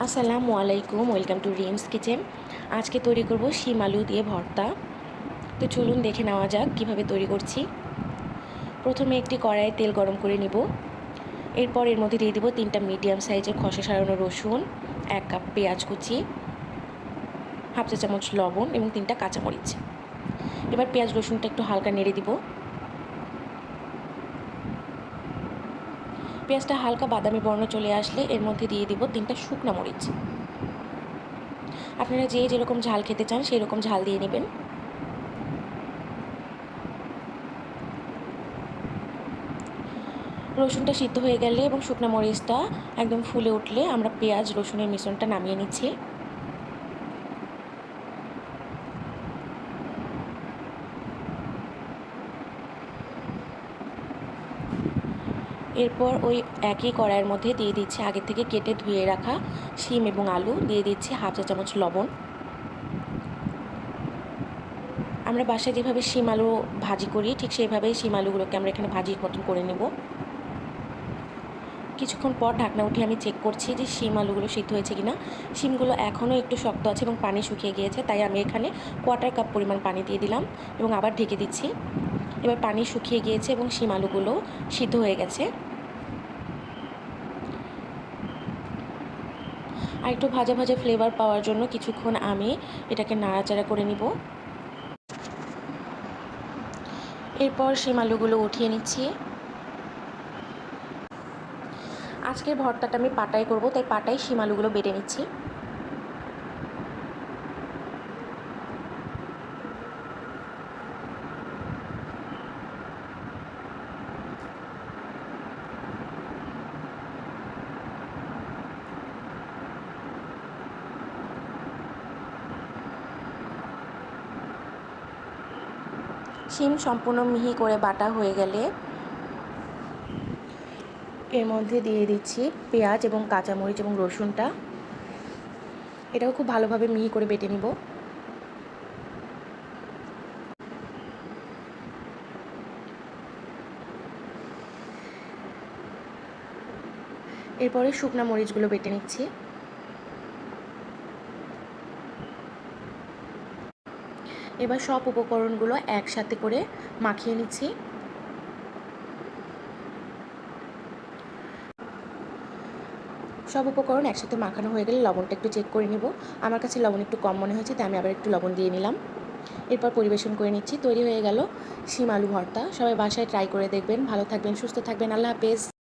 আসসালামু আলাইকুম, welcome to rims kitchen. আজকে তৈরি করব শিম আলু দিয়ে ভর্তা। তো চলুন দেখে নেওয়া যাক কীভাবে তৈরি করছি। প্রথমে একটি কড়াইয়ে তেল গরম করে নিব। এরপর এর মধ্যে দিয়ে দেবো 3টা মিডিয়াম সাইজের খোসা ছাড়ানো রসুন, 1 কাপ পেঁয়াজ কুচি, হাফ চা চামচ লবণ এবং 3টা কাঁচামরিচ। এবার পেঁয়াজ রসুনটা একটু হালকা নেড়ে দিব। পেঁয়াজটা হালকা বাদামি বর্ণ চলে আসলে এর মধ্যে দিয়ে দিব 3টা শুকনো মরিচ। আপনারা যে যেরকম ঝাল খেতে চান সেই রকম ঝাল দিয়ে নেবেন। রসুনটা সিদ্ধ হয়ে গেলে এবং শুকনো মরিচটা একদম ফুলে উঠলে আমরা পেঁয়াজ রসুনের মিশ্রণটা নামিয়ে নিচ্ছি। এরপর ওই একই কড়াইয়ের মধ্যে দিয়ে দিচ্ছি আগে থেকে কেটে ধুয়ে রাখা শিম এবং আলু, দিয়ে দিচ্ছি হাফ চা চামচ লবণ। আমরা বাসায় যেভাবে শিম আলু ভাজি করি ঠিক সেইভাবেই শিম আলুগুলোকে আমরা এখানে ভাজির মতন করে নেব। কিছুক্ষণ পর ঢাকনা উঠিয়ে আমি চেক করছি যে শিম আলুগুলো সিদ্ধ হয়েছে কিনা। শিমগুলো এখনও একটু শক্ত আছে এবং পানি শুকিয়ে গিয়েছে, তাই আমি এখানে 1/4 কাপ পরিমাণ পানি দিয়ে দিলাম এবং আবার ঢেকে দিচ্ছি। এবার পানি শুকিয়ে গিয়েছে এবং শিম আলুগুলো সিদ্ধ হয়ে গেছে। আর একটু ভাজা ভাজা ফ্লেভার পাওয়ার জন্য কিছুক্ষণ আমি এটাকে নাড়াচাড়া করে নিব। এরপর শিম আলুগুলো উঠিয়ে নিচ্ছি। আজকের ভর্তাটা আমি পাটায় করব, তাই পাটায় শিম আলুগুলো বেটে নিচ্ছি। শিম সম্পূর্ণ মিহি করে বাটা হয়ে গেলে এর মধ্যে দিয়ে দিচ্ছি পেঁয়াজ এবং কাঁচামরিচ এবং রসুনটা। এটাও খুব ভালোভাবে মিহি করে বেটে নিব। এরপরে শুকনো মরিচগুলো বেটে নিচ্ছি। এবার সব উপকরণগুলো একসাথে করে মাখিয়ে নিচ্ছি। সব উপকরণ একসাথে মাখানো হয়ে গেলে লবণটা একটু চেক করে নিব। আমার কাছে লবণ একটু কম মনে হয়েছে, তাই আমি আবার একটু লবণ দিয়ে নিলাম। এরপর পরিবেশন করে নিচ্ছি। তৈরি হয়ে গেল শিম আলু ভর্তা। সবাই বাসায় ট্রাই করে দেখবেন। ভালো থাকবেন, সুস্থ থাকবেন। আল্লাহ হাফেজ।